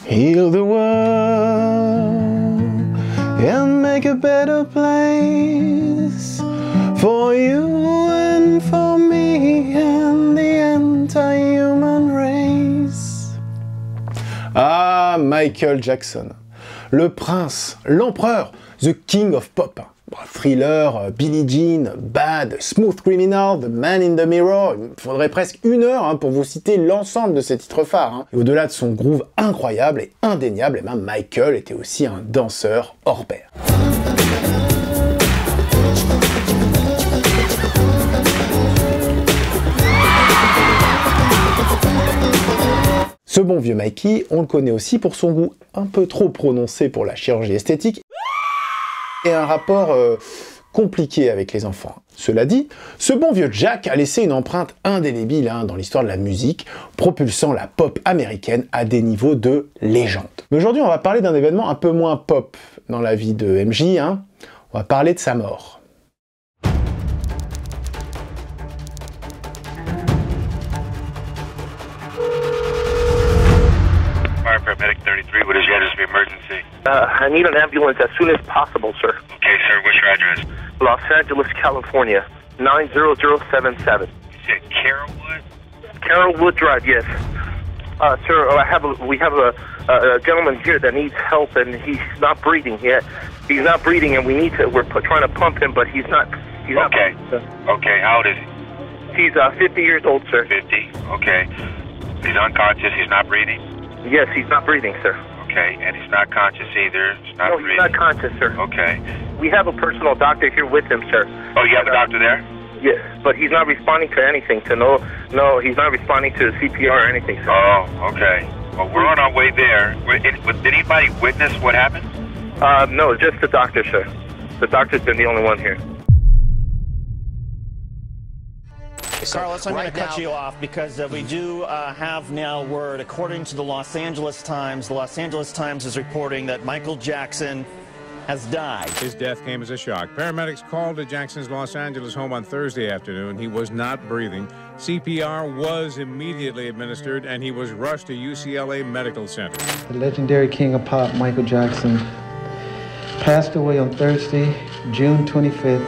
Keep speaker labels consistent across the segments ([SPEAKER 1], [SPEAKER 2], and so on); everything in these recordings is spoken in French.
[SPEAKER 1] Heal the world and make a better place for you and for me and the entire human race. Ah, Michael Jackson, le prince, l'empereur, the king of pop. Thriller, Billie Jean, Bad, Smooth Criminal, The Man in the Mirror, il faudrait presque 1 heure pour vous citer l'ensemble de ces titres phares. Et au-delà de son groove incroyable et indéniable, Michael était aussi un danseur hors pair. Ce bon vieux Mikey, on le connaît aussi pour son goût un peu trop prononcé pour la chirurgie esthétique et un rapport compliqué avec les enfants. Cela dit, ce bon vieux Jack a laissé une empreinte indélébile dans l'histoire de la musique, propulsant la pop américaine à des niveaux de légende. Mais aujourd'hui, on va parler d'un événement un peu moins pop dans la vie de MJ, on va parler de sa mort.
[SPEAKER 2] Paramedic 33, what is your address of emergency?
[SPEAKER 3] I need an ambulance as soon as possible, sir.
[SPEAKER 2] Okay, sir, what's your address?
[SPEAKER 3] Los Angeles, California, 90077.
[SPEAKER 2] You said Carrollwood?
[SPEAKER 3] Carrollwood Drive, yes. Sir, we have a gentleman here that needs help, and he's not breathing yet. He's not breathing, and we're trying to pump him, but he's not.
[SPEAKER 2] Okay. Okay, how old is he?
[SPEAKER 3] He's 50 years old, sir.
[SPEAKER 2] 50, okay. He's unconscious, he's not breathing?
[SPEAKER 3] Yes, he's not breathing, sir.
[SPEAKER 2] Okay, and he's not conscious either. He's not breathing.
[SPEAKER 3] He's not conscious, sir.
[SPEAKER 2] Okay.
[SPEAKER 3] We have a personal doctor here with him, sir.
[SPEAKER 2] Oh, you have a doctor there?
[SPEAKER 3] Yes, but he's not responding to anything. No, he's not responding to CPR or anything, sir.
[SPEAKER 2] Oh, okay. Well, we're on our way there. Did anybody witness what happened?
[SPEAKER 3] No, just the doctor, sir. The doctor's been the only one here.
[SPEAKER 4] Carlos, I'm going to cut you off because we do have now word, according to the Los Angeles Times is reporting that Michael Jackson has died.
[SPEAKER 5] His death came as a shock. Paramedics called to Jackson's Los Angeles home on Thursday afternoon. He was not breathing. CPR was immediately administered, and he was rushed to UCLA Medical Center.
[SPEAKER 6] The legendary king of pop, Michael Jackson, passed away on Thursday, June 25th,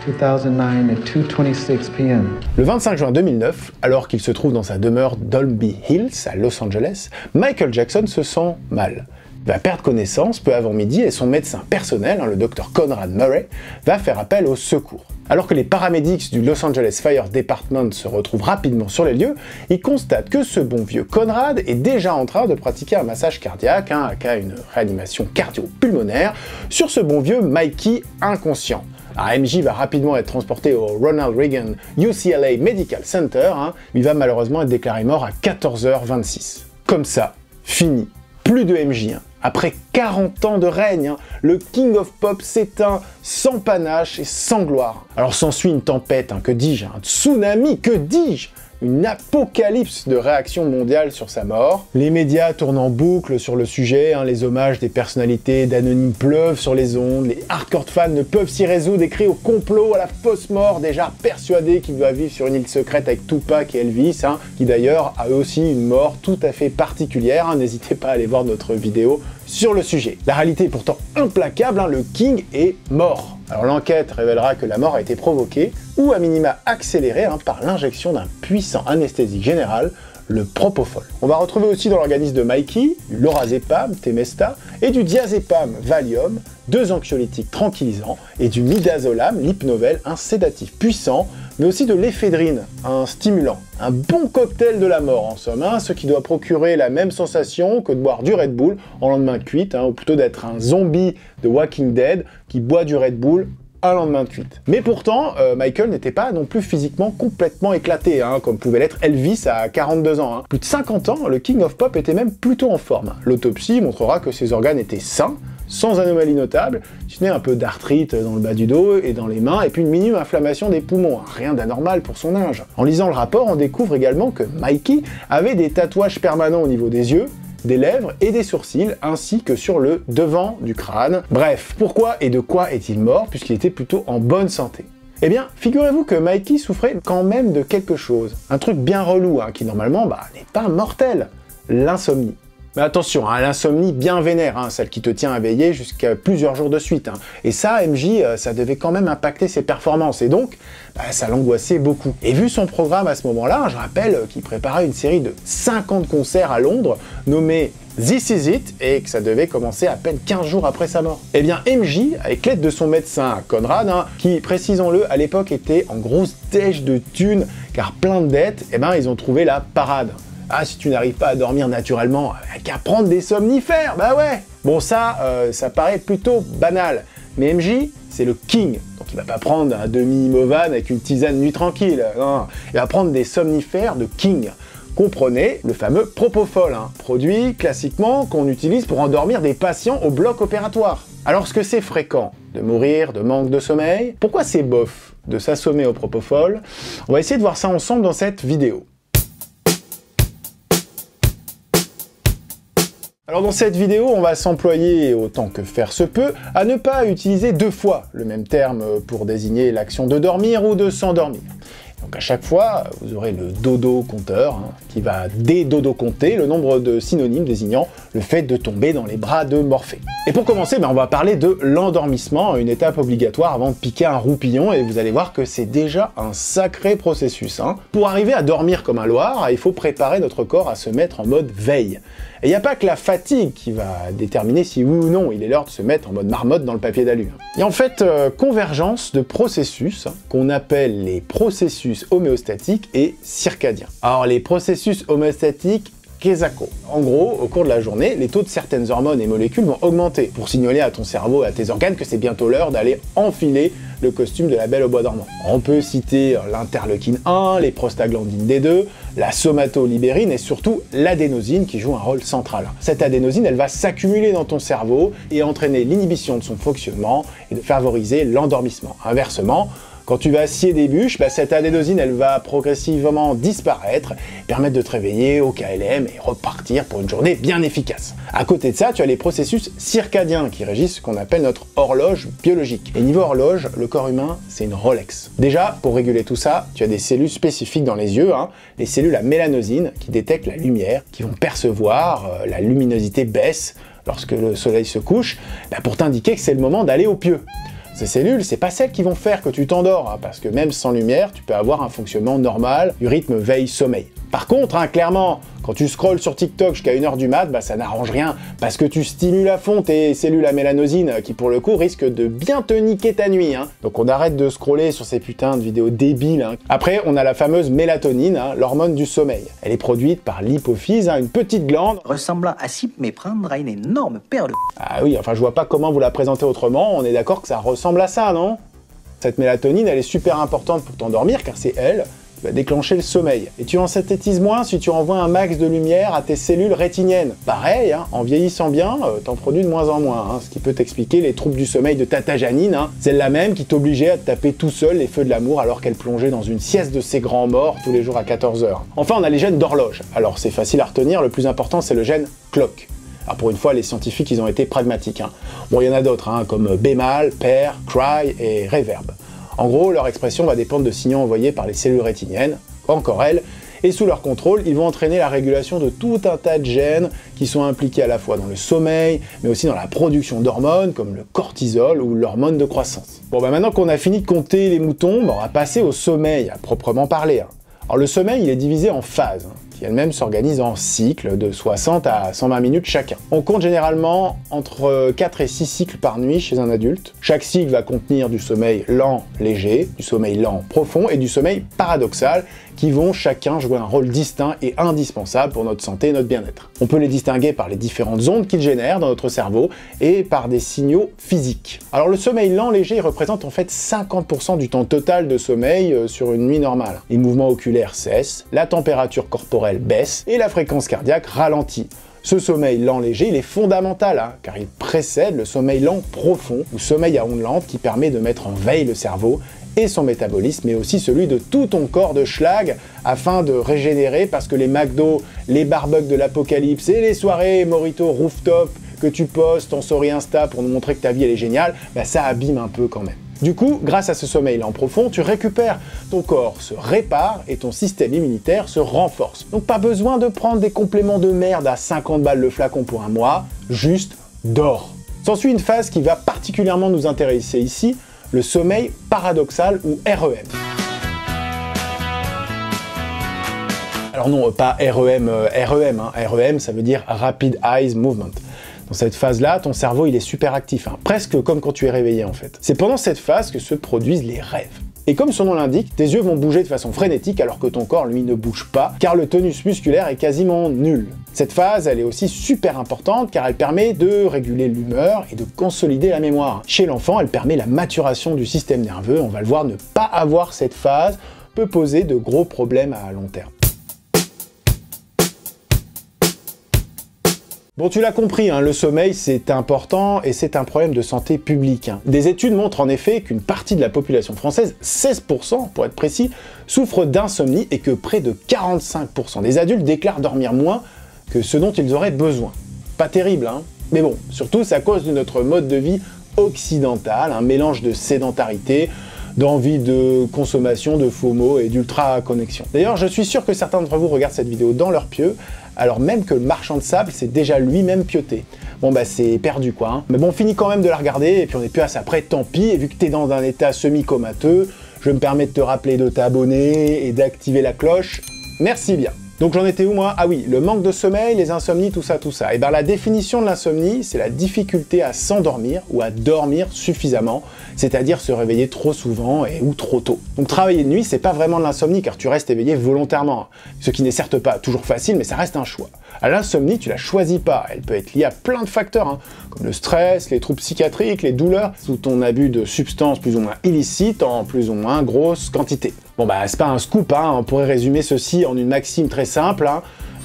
[SPEAKER 6] 2009 at 2:26 p.m.
[SPEAKER 1] Le 25 juin 2009, alors qu'il se trouve dans sa demeure Dolby Hills à Los Angeles, Michael Jackson se sent mal. Il va perdre connaissance peu avant midi et son médecin personnel, le docteur Conrad Murray, va faire appel au secours. Alors que les paramédics du Los Angeles Fire Department se retrouvent rapidement sur les lieux, ils constatent que ce bon vieux Conrad est déjà en train de pratiquer un massage cardiaque, aka une réanimation cardio-pulmonaire, sur ce bon vieux Mikey inconscient. MJ va rapidement être transporté au Ronald Reagan UCLA Medical Center, il va malheureusement être déclaré mort à 14h26. Comme ça, fini. Plus de MJ. Après 40 ans de règne, le King of Pop s'éteint sans panache et sans gloire. Alors s'ensuit une tempête, que dis-je, un tsunami, que dis-je, une apocalypse de réactions mondiales sur sa mort. Les médias tournent en boucle sur le sujet, les hommages des personnalités d'anonymes pleuvent sur les ondes, les hardcore fans ne peuvent s'y résoudre et crient au complot, à la fausse mort, déjà persuadés qu'il doit vivre sur une île secrète avec Tupac et Elvis, qui d'ailleurs a eux aussi une mort tout à fait particulière, n'hésitez pas à aller voir notre vidéo sur le sujet. La réalité est pourtant implacable, le King est mort. Alors l'enquête révélera que la mort a été provoquée, ou à minima accélérée, par l'injection d'un puissant anesthésique général, le propofol. On va retrouver aussi dans l'organisme de Mikey du lorazépam, Temesta, et du diazépam, Valium, 2 anxiolytiques tranquillisants, et du midazolam, l'hypnovel, un sédatif puissant, mais aussi de l'éphédrine, un stimulant. Un bon cocktail de la mort en somme, ce qui doit procurer la même sensation que de boire du Red Bull en lendemain de cuite, ou plutôt d'être un zombie de Walking Dead qui boit du Red Bull un lendemain de cuite. Mais pourtant, Michael n'était pas non plus physiquement complètement éclaté, comme pouvait l'être Elvis à 42 ans. Plus de 50 ans, le King of Pop était même plutôt en forme. L'autopsie montrera que ses organes étaient sains, sans anomalie notable, si ce n'est un peu d'arthrite dans le bas du dos et dans les mains, et puis une minime inflammation des poumons, rien d'anormal pour son âge. En lisant le rapport, on découvre également que Mikey avait des tatouages permanents au niveau des yeux, des lèvres et des sourcils, ainsi que sur le devant du crâne. Bref, pourquoi et de quoi est-il mort, puisqu'il était plutôt en bonne santé? Eh bien, figurez-vous que Mikey souffrait quand même de quelque chose, un truc bien relou, qui normalement n'est pas mortel, l'insomnie. Mais attention, hein, l'insomnie bien vénère, hein, celle qui te tient à veiller jusqu'à plusieurs jours de suite. Hein. Et ça, MJ, ça devait quand même impacter ses performances, et donc, ça l'angoissait beaucoup. Et vu son programme à ce moment-là, je rappelle qu'il préparait une série de 50 concerts à Londres, nommée This Is It, et que ça devait commencer à peine 15 jours après sa mort. Eh bien, MJ, avec l'aide de son médecin Conrad, hein, qui, précisons-le, à l'époque était en grosse dèche de thunes, car plein de dettes, eh ben, ils ont trouvé la parade. Ah, si tu n'arrives pas à dormir naturellement, qu'à prendre des somnifères, bah ouais. Bon, ça paraît plutôt banal, mais MJ, c'est le king, donc il va pas prendre un demi-Imovan avec une tisane nuit tranquille, non, il va prendre des somnifères de king. Comprenez le fameux Propofol, hein, produit classiquement qu'on utilise pour endormir des patients au bloc opératoire. Alors, est-ce que c'est fréquent de mourir de manque de sommeil? Pourquoi c'est bof de s'assommer au Propofol? On va essayer de voir ça ensemble dans cette vidéo. Alors dans cette vidéo, on va s'employer, autant que faire se peut, à ne pas utiliser deux fois le même terme pour désigner l'action de dormir ou de s'endormir. Donc à chaque fois, vous aurez le dodo compteur, hein, qui va dédodo-compter le nombre de synonymes désignant le fait de tomber dans les bras de Morphée. Et pour commencer, on va parler de l'endormissement, une étape obligatoire avant de piquer un roupillon, et vous allez voir que c'est déjà un sacré processus. Hein. Pour arriver à dormir comme un loir, il faut préparer notre corps à se mettre en mode veille. Et il n'y a pas que la fatigue qui va déterminer si oui ou non il est l'heure de se mettre en mode marmotte dans le papier d'alu. Il y a en fait convergence de processus qu'on appelle les processus homéostatiques et circadiens. Alors les processus homéostatiques, Kesako. En gros, au cours de la journée, les taux de certaines hormones et molécules vont augmenter pour signaler à ton cerveau et à tes organes que c'est bientôt l'heure d'aller enfiler le costume de la Belle au bois dormant. On peut citer l'interleukine 1, les prostaglandines D2, la somatolibérine et surtout l'adénosine qui joue un rôle central. Cette adénosine, elle va s'accumuler dans ton cerveau et entraîner l'inhibition de son fonctionnement et de favoriser l'endormissement. Inversement, quand tu vas scier des bûches, cette adénosine, elle va progressivement disparaître, permettre de te réveiller au KLM et repartir pour une journée bien efficace. À côté de ça, tu as les processus circadiens qui régissent ce qu'on appelle notre horloge biologique. Et niveau horloge, le corps humain, c'est une Rolex. Déjà, pour réguler tout ça, tu as des cellules spécifiques dans les yeux, hein, les cellules à mélanosine qui détectent la lumière, qui vont percevoir la luminosité baisse lorsque le soleil se couche, pour t'indiquer que c'est le moment d'aller au pieu. Ces cellules, c'est pas celles qui vont faire que tu t'endors, hein, parce que même sans lumière, tu peux avoir un fonctionnement normal du rythme veille-sommeil. Par contre, hein, clairement, quand tu scrolles sur TikTok jusqu'à 1h du mat, ça n'arrange rien, parce que tu stimules à fond tes cellules à mélanosine, qui pour le coup risquent de bien te niquer ta nuit. Hein. Donc on arrête de scroller sur ces putains de vidéos débiles. Hein. Après, on a la fameuse mélatonine, hein, l'hormone du sommeil. Elle est produite par l'hypophyse, hein, une petite glande
[SPEAKER 7] ressemblant à s'y méprendre à une énorme paire de...
[SPEAKER 1] Ah oui, enfin je vois pas comment vous la présentez autrement, on est d'accord que ça ressemble à ça, non? Cette mélatonine, elle est super importante pour t'endormir, car c'est elle qui va déclencher le sommeil. Et tu en synthétises moins si tu envoies un max de lumière à tes cellules rétiniennes. Pareil, hein, en vieillissant bien, t'en produis de moins en moins, hein, ce qui peut t'expliquer les troubles du sommeil de Tata Janine, hein, celle-là même qui t'obligeait à te taper tout seul les feux de l'amour alors qu'elle plongeait dans une sieste de ses grands morts tous les jours à 14h. Enfin, on a les gènes d'horloge. Alors c'est facile à retenir, le plus important c'est le gène clock. Alors pour une fois, les scientifiques, ils ont été pragmatiques. Hein. Bon, il y en a d'autres, hein, comme bémal, pair, cry et reverb. En gros, leur expression va dépendre de signaux envoyés par les cellules rétiniennes, encore elles, et sous leur contrôle, ils vont entraîner la régulation de tout un tas de gènes qui sont impliqués à la fois dans le sommeil, mais aussi dans la production d'hormones, comme le cortisol ou l'hormone de croissance. Bon, maintenant qu'on a fini de compter les moutons, on va passer au sommeil, à proprement parler. Hein. Alors le sommeil, il est divisé en phases, qui elles-mêmes s'organisent en cycles de 60 à 120 minutes chacun. On compte généralement entre 4 et 6 cycles par nuit chez un adulte. Chaque cycle va contenir du sommeil lent, léger, du sommeil lent, profond et du sommeil paradoxal, qui vont chacun jouer un rôle distinct et indispensable pour notre santé et notre bien-être. On peut les distinguer par les différentes ondes qu'ils génèrent dans notre cerveau et par des signaux physiques. Alors le sommeil lent, léger, il représente en fait 50% du temps total de sommeil sur une nuit normale. Les mouvements oculaires cessent, la température corporelle baisse et la fréquence cardiaque ralentit. Ce sommeil lent léger, il est fondamental, hein, car il précède le sommeil lent profond, ou sommeil à ondes lentes qui permet de mettre en veille le cerveau et son métabolisme, mais aussi celui de tout ton corps de schlag, afin de régénérer, parce que les McDo, les barbecues de l'apocalypse et les soirées Morito rooftop que tu postes en story Insta pour nous montrer que ta vie elle est géniale, ça abîme un peu quand même. Du coup, grâce à ce sommeil lent profond, tu récupères, ton corps se répare et ton système immunitaire se renforce. Donc pas besoin de prendre des compléments de merde à 50 balles le flacon pour un mois, juste dors. S'ensuit une phase qui va particulièrement nous intéresser ici, le sommeil paradoxal ou REM. Alors non, pas REM, REM ça veut dire Rapid Eye Movement. Dans cette phase-là, ton cerveau il est super actif, presque comme quand tu es réveillé en fait. C'est pendant cette phase que se produisent les rêves. Et comme son nom l'indique, tes yeux vont bouger de façon frénétique alors que ton corps lui ne bouge pas, car le tonus musculaire est quasiment nul. Cette phase, elle est aussi super importante car elle permet de réguler l'humeur et de consolider la mémoire. Chez l'enfant, elle permet la maturation du système nerveux, on va le voir, ne pas avoir cette phase peut poser de gros problèmes à long terme. Bon, tu l'as compris, le sommeil c'est important et c'est un problème de santé publique. Des études montrent en effet qu'une partie de la population française, 16% pour être précis, souffre d'insomnie et que près de 45% des adultes déclarent dormir moins que ce dont ils auraient besoin. Pas terrible, mais bon, surtout c'est à cause de notre mode de vie occidental, un mélange de sédentarité, d'envie de consommation, de FOMO et d'ultra-connexion. D'ailleurs, je suis sûr que certains d'entre vous regardent cette vidéo dans leur pieu, alors même que le marchand de sable s'est déjà lui-même pioté. Bon bah c'est perdu quoi, Mais bon, on finit quand même de la regarder, et puis on est plus à ça près, tant pis, et vu que t'es dans un état semi-comateux, je me permets de te rappeler de t'abonner et d'activer la cloche. Merci bien. Donc j'en étais où moi? Ah oui, le manque de sommeil, les insomnies, tout ça. Et bien la définition de l'insomnie, c'est la difficulté à s'endormir ou à dormir suffisamment, c'est-à-dire se réveiller trop souvent ou trop tôt. Donc travailler de nuit, c'est pas vraiment de l'insomnie car tu restes éveillé volontairement, ce qui n'est certes pas toujours facile, mais ça reste un choix. L'insomnie, tu la choisis pas, elle peut être liée à plein de facteurs, comme le stress, les troubles psychiatriques, les douleurs, ou ton abus de substances plus ou moins illicites en plus ou moins grosse quantité. Bon bah c'est pas un scoop, on pourrait résumer ceci en une maxime très simple,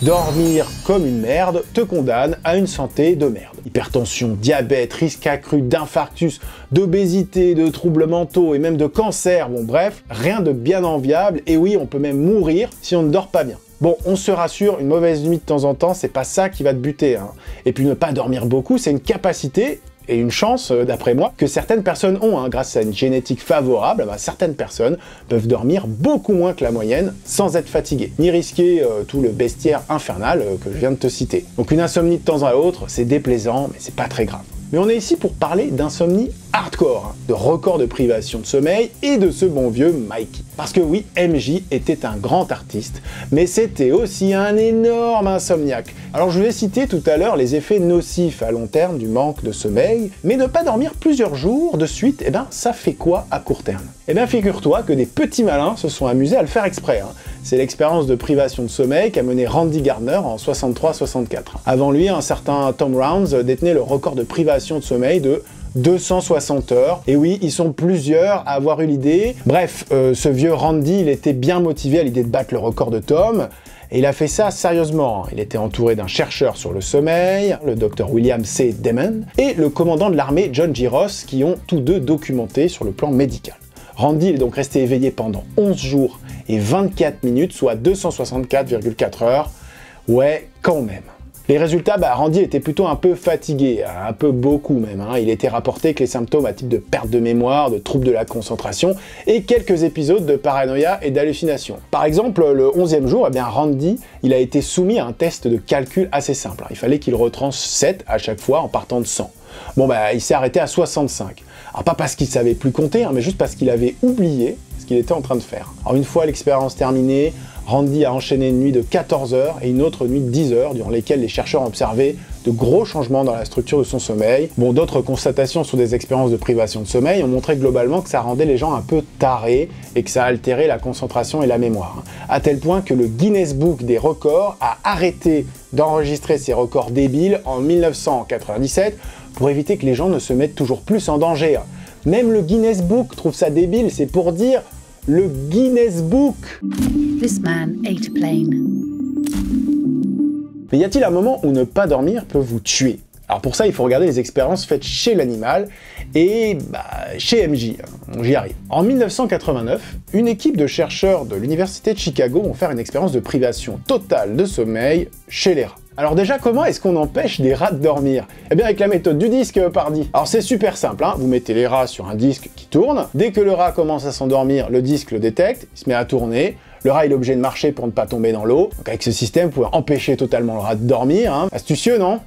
[SPEAKER 1] dormir comme une merde te condamne à une santé de merde. Hypertension, diabète, risque accru d'infarctus, d'obésité, de troubles mentaux et même de cancer, bon bref, rien de bien enviable, et oui, on peut même mourir si on ne dort pas bien. Bon, on se rassure, une mauvaise nuit de temps en temps, c'est pas ça qui va te buter. Et puis ne pas dormir beaucoup, c'est une capacité et une chance, d'après moi, que certaines personnes ont. Grâce à une génétique favorable, certaines personnes peuvent dormir beaucoup moins que la moyenne sans être fatiguées, ni risquer tout le bestiaire infernal que je viens de te citer. Donc une insomnie de temps à autre, c'est déplaisant, mais c'est pas très grave. Mais on est ici pour parler d'insomnie hardcore, de record de privation de sommeil et de ce bon vieux Mikey. Parce que oui, MJ était un grand artiste, mais c'était aussi un énorme insomniaque. Alors je vous ai cité tout à l'heure les effets nocifs à long terme du manque de sommeil, mais ne pas dormir plusieurs jours de suite, ça fait quoi à court terme? Figure-toi que des petits malins se sont amusés à le faire exprès. C'est l'expérience de privation de sommeil qu'a mené Randy Gardner en 63-64. Avant lui, un certain Tom Rounds détenait le record de privation de sommeil de 260 heures. Et oui, ils sont plusieurs à avoir eu l'idée. Bref, ce vieux Randy, il était bien motivé à l'idée de battre le record de Tom. Et il a fait ça sérieusement. Il était entouré d'un chercheur sur le sommeil, le Dr William C. Damon, et le commandant de l'armée John G. Ross, qui ont tous deux documenté sur le plan médical. Randy est donc resté éveillé pendant 11 jours et 24 minutes, soit 264,4 heures. Ouais, quand même. Les résultats, Randy était plutôt un peu fatigué, un peu beaucoup même. Il était rapporté que les symptômes à type de perte de mémoire, de troubles de la concentration et quelques épisodes de paranoïa et d'hallucination. Par exemple, le 11e jour, Randy, il a été soumis à un test de calcul assez simple. Il fallait qu'il retranche 7 à chaque fois en partant de 100. Bon, il s'est arrêté à 65. Alors pas parce qu'il savait plus compter, mais juste parce qu'il avait oublié ce qu'il était en train de faire. Alors une fois l'expérience terminée, Randy a enchaîné une nuit de 14 heures et une autre nuit de 10 heures, durant lesquelles les chercheurs ont observé de gros changements dans la structure de son sommeil. Bon, d'autres constatations sur des expériences de privation de sommeil ont montré globalement que ça rendait les gens un peu tarés et que ça altérait la concentration et la mémoire. À tel point que le Guinness Book des records a arrêté d'enregistrer ces records débiles en 1997 pour éviter que les gens ne se mettent toujours plus en danger. Même le Guinness Book trouve ça débile, c'est pour dire le Guinness Book.
[SPEAKER 8] This man ate a plane.
[SPEAKER 1] Mais y a-t-il un moment où ne pas dormir peut vous tuer? Alors pour ça, il faut regarder les expériences faites chez l'animal et chez MJ. J'y arrive. En 1989, une équipe de chercheurs de l'université de Chicago vont faire une expérience de privation totale de sommeil chez les rats. Alors déjà, comment est-ce qu'on empêche des rats de dormir? Eh bien avec la méthode du disque, pardi. Alors c'est super simple, hein. Vous mettez les rats sur un disque qui tourne, dès que le rat commence à s'endormir, le disque le détecte, il se met à tourner, le rat il est obligé de marcher pour ne pas tomber dans l'eau. Donc avec ce système, vous pouvez empêcher totalement le rat de dormir, hein. Astucieux, non?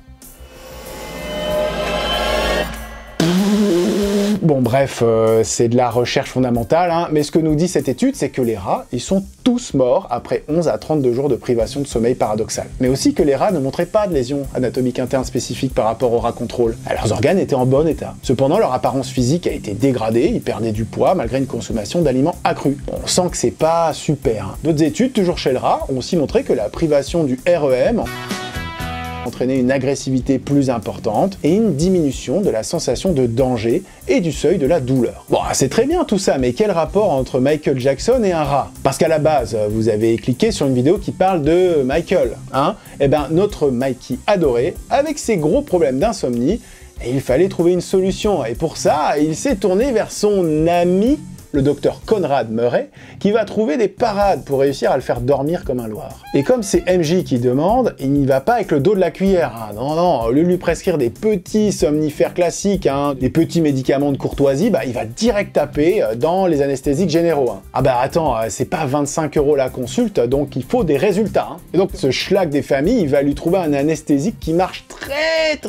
[SPEAKER 1] Bon bref, c'est de la recherche fondamentale, hein, mais ce que nous dit cette étude, c'est que les rats, ils sont tous morts après 11 à 32 jours de privation de sommeil paradoxal. Mais aussi que les rats ne montraient pas de lésions anatomiques internes spécifiques par rapport aux rats contrôle. Leurs organes étaient en bon état. Cependant, leur apparence physique a été dégradée, ils perdaient du poids malgré une consommation d'aliments accrue. Bon, on sent que c'est pas super, hein. D'autres études, toujours chez le rat, ont aussi montré que la privation du REM entraîner une agressivité plus importante et une diminution de la sensation de danger et du seuil de la douleur. Bon, c'est très bien tout ça, mais quel rapport entre Michael Jackson et un rat? Parce qu'à la base, vous avez cliqué sur une vidéo qui parle de Michael, hein? Eh ben, notre Mikey adoré, avec ses gros problèmes d'insomnie, il fallait trouver une solution, et pour ça, il s'est tourné vers son ami, le docteur Conrad Murray, qui va trouver des parades pour réussir à le faire dormir comme un loir. Et comme c'est MJ qui demande, il n'y va pas avec le dos de la cuillère. Hein. Non, non, au lieu de lui prescrire des petits somnifères classiques, hein, des petits médicaments de courtoisie, bah, il va direct taper dans les anesthésiques généraux. Hein. Ah bah attends, c'est pas 25 € la consulte, donc il faut des résultats. Hein. Et donc ce schlag des familles, il va lui trouver un anesthésique qui marche très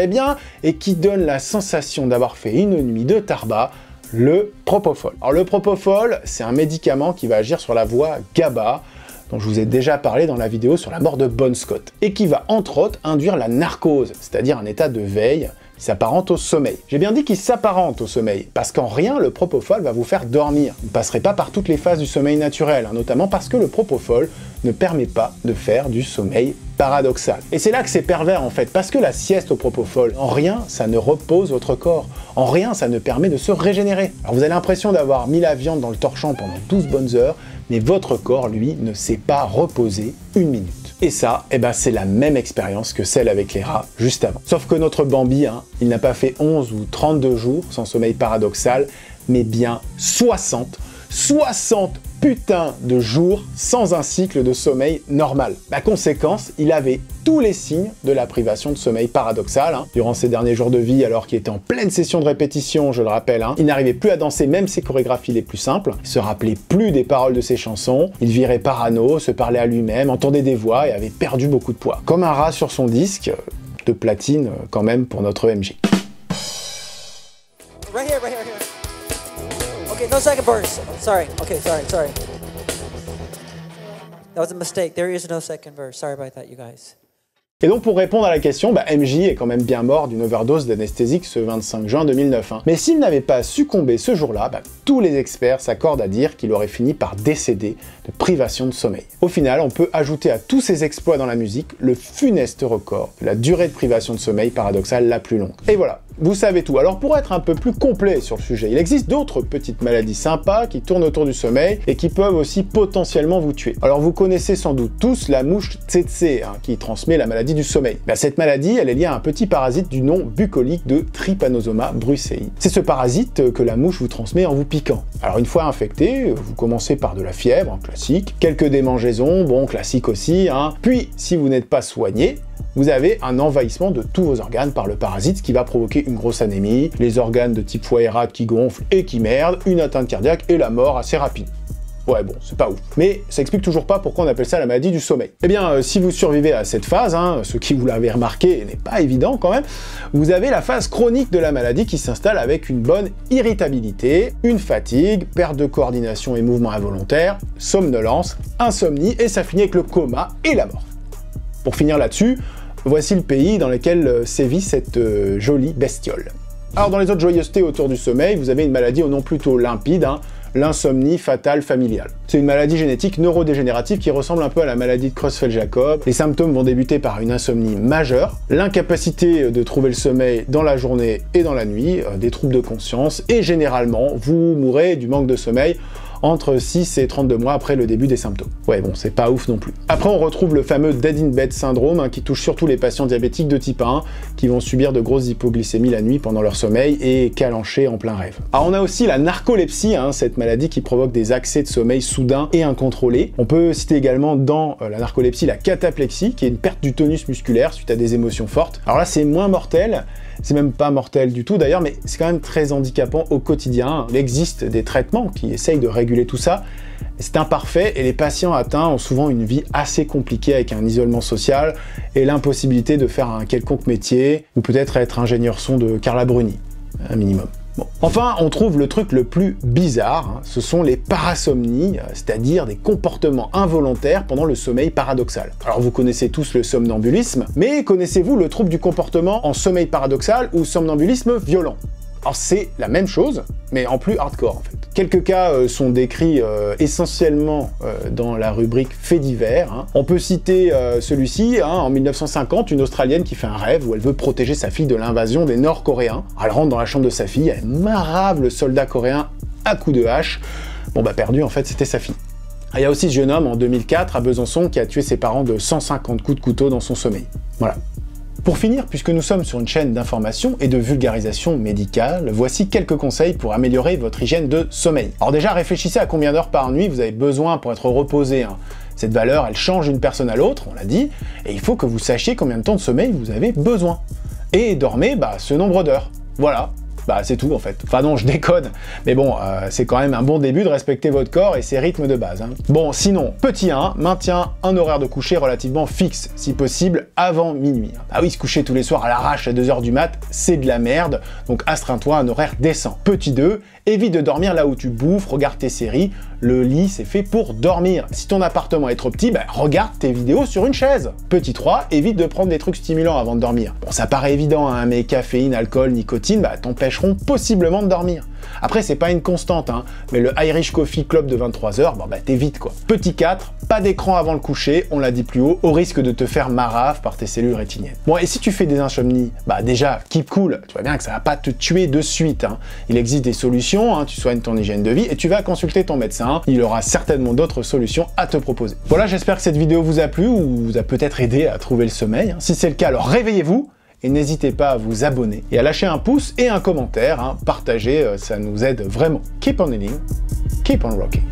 [SPEAKER 1] bien et qui donne la sensation d'avoir fait une nuit de tarba, le propofol. Alors le propofol, c'est un médicament qui va agir sur la voie GABA, dont je vous ai déjà parlé dans la vidéo sur la mort de Bon Scott, et qui va entre autres induire la narcose, c'est-à-dire un état de veille qui s'apparente au sommeil. J'ai bien dit qu'il s'apparente au sommeil, parce qu'en rien le propofol va vous faire dormir. Vous ne passerez pas par toutes les phases du sommeil naturel, hein, notamment parce que le propofol ne permet pas de faire du sommeil paradoxal. Et c'est là que c'est pervers en fait, parce que la sieste au propofol, en rien ça ne repose votre corps, en rien ça ne permet de se régénérer. Alors vous avez l'impression d'avoir mis la viande dans le torchon pendant 12 bonnes heures, mais votre corps, lui, ne s'est pas reposé une minute. Et ça, eh ben, c'est la même expérience que celle avec les rats juste avant. Sauf que notre Bambi, hein, il n'a pas fait 11 ou 32 jours sans sommeil paradoxal, mais bien 60 putain de jours sans un cycle de sommeil normal. La conséquence, il avait tous les signes de la privation de sommeil paradoxal. Hein. Durant ses derniers jours de vie, alors qu'il était en pleine session de répétition, je le rappelle, hein, il n'arrivait plus à danser même ses chorégraphies les plus simples, il se rappelait plus des paroles de ses chansons, il virait parano, se parlait à lui-même, entendait des voix et avait perdu beaucoup de poids. Comme un rat sur son disque, de platine quand même pour notre MJ.
[SPEAKER 9] Right here. Okay, no second verse. Sorry. Okay, sorry. That was a mistake. There is no second verse. Sorry about that, you guys.
[SPEAKER 1] Et donc pour répondre à la question, MJ est quand même bien mort d'une overdose d'anesthésique ce 25 juin 2009. Hein. Mais s'il n'avait pas succombé ce jour-là, tous les experts s'accordent à dire qu'il aurait fini par décéder de privation de sommeil. Au final, on peut ajouter à tous ses exploits dans la musique le funeste record de la durée de privation de sommeil paradoxale la plus longue. Et voilà, vous savez tout. Alors pour être un peu plus complet sur le sujet, il existe d'autres petites maladies sympas qui tournent autour du sommeil et qui peuvent aussi potentiellement vous tuer. Alors vous connaissez sans doute tous la mouche tsetse, hein, qui transmet la maladie du sommeil. Cette maladie, elle est liée à un petit parasite du nom bucolique de Trypanosoma brucei. C'est ce parasite que la mouche vous transmet en vous piquant. Alors une fois infecté, vous commencez par de la fièvre, classique, quelques démangeaisons, bon, classique aussi, hein. Puis si vous n'êtes pas soigné, vous avez un envahissement de tous vos organes par le parasite, ce qui va provoquer une grosse anémie, les organes de type foie et rate qui gonflent et qui merdent, une atteinte cardiaque et la mort assez rapide. Ouais bon, c'est pas ouf. Mais ça explique toujours pas pourquoi on appelle ça la maladie du sommeil. Eh bien, si vous survivez à cette phase, hein, ce qui, vous l'avez remarqué, n'est pas évident quand même, vous avez la phase chronique de la maladie qui s'installe avec une bonne irritabilité, une fatigue, perte de coordination et mouvements involontaires, somnolence, insomnie, et ça finit avec le coma et la mort. Pour finir là-dessus, voici le pays dans lequel sévit cette jolie bestiole. Alors dans les autres joyeusetés autour du sommeil, vous avez une maladie au nom plutôt limpide, hein, l'insomnie fatale familiale. C'est une maladie génétique neurodégénérative qui ressemble un peu à la maladie de Creutzfeldt-Jakob. Les symptômes vont débuter par une insomnie majeure, l'incapacité de trouver le sommeil dans la journée et dans la nuit, des troubles de conscience, et généralement, vous mourrez du manque de sommeil entre 6 et 32 mois après le début des symptômes. Ouais bon, c'est pas ouf non plus. Après on retrouve le fameux dead in bed syndrome hein, qui touche surtout les patients diabétiques de type 1 qui vont subir de grosses hypoglycémies la nuit pendant leur sommeil et calancher en plein rêve. Alors on a aussi la narcolepsie, hein, cette maladie qui provoque des accès de sommeil soudains et incontrôlés. On peut citer également dans la narcolepsie la cataplexie qui est une perte du tonus musculaire suite à des émotions fortes. Alors là c'est moins mortel, c'est même pas mortel du tout d'ailleurs, mais c'est quand même très handicapant au quotidien. Il existe des traitements qui essayent de réguler tout ça. C'est imparfait et les patients atteints ont souvent une vie assez compliquée avec un isolement social et l'impossibilité de faire un quelconque métier ou peut-être être ingénieur son de Carla Bruni, un minimum. Bon. Enfin, on trouve le truc le plus bizarre, hein, ce sont les parasomnies, c'est-à-dire des comportements involontaires pendant le sommeil paradoxal. Alors vous connaissez tous le somnambulisme, mais connaissez-vous le trouble du comportement en sommeil paradoxal ou somnambulisme violent? Alors c'est la même chose, mais en plus hardcore en fait. Quelques cas sont décrits essentiellement dans la rubrique faits divers. Hein. On peut citer celui-ci, hein, en 1950, une Australienne qui fait un rêve où elle veut protéger sa fille de l'invasion des Nord-Coréens. Elle rentre dans la chambre de sa fille, elle marave le soldat coréen à coups de hache. Bon bah perdu en fait, c'était sa fille. Il y a aussi ce jeune homme en 2004 à Besançon qui a tué ses parents de 150 coups de couteau dans son sommeil. Voilà. Pour finir, puisque nous sommes sur une chaîne d'information et de vulgarisation médicale, voici quelques conseils pour améliorer votre hygiène de sommeil. Alors déjà, réfléchissez à combien d'heures par nuit vous avez besoin pour être reposé. Hein. Cette valeur, elle change d'une personne à l'autre, on l'a dit, et il faut que vous sachiez combien de temps de sommeil vous avez besoin. Et dormez ce nombre d'heures. Voilà. Bah c'est tout en fait. Enfin non, je déconne. Mais bon, c'est quand même un bon début de respecter votre corps et ses rythmes de base. Hein. Bon, sinon, petit 1, maintiens un horaire de coucher relativement fixe, si possible avant minuit. Ah oui, se coucher tous les soirs à l'arrache à 2h du mat, c'est de la merde, donc astreins-toi à un horaire décent. Petit 2, évite de dormir là où tu bouffes, regarde tes séries, le lit c'est fait pour dormir. Si ton appartement est trop petit, regarde tes vidéos sur une chaise. Petit 3, évite de prendre des trucs stimulants avant de dormir. Bon, ça paraît évident, hein, mais caféine, alcool, nicotine, t'empêcheront possiblement de dormir. Après, c'est pas une constante, hein, mais le Irish Coffee Club de 23h, t'évites quoi. Petit 4, pas d'écran avant le coucher, on l'a dit plus haut, au risque de te faire marave par tes cellules rétiniennes. Bon, et si tu fais des insomnies, déjà, keep cool, tu vois bien que ça va pas te tuer de suite. Hein. Il existe des solutions, hein, tu soignes ton hygiène de vie et tu vas consulter ton médecin, il aura certainement d'autres solutions à te proposer. Voilà, j'espère que cette vidéo vous a plu ou vous a peut-être aidé à trouver le sommeil. Hein. Si c'est le cas, alors réveillez-vous et n'hésitez pas à vous abonner et à lâcher un pouce et un commentaire, hein. Partagez, ça nous aide vraiment. Keep on healing, keep on rocking.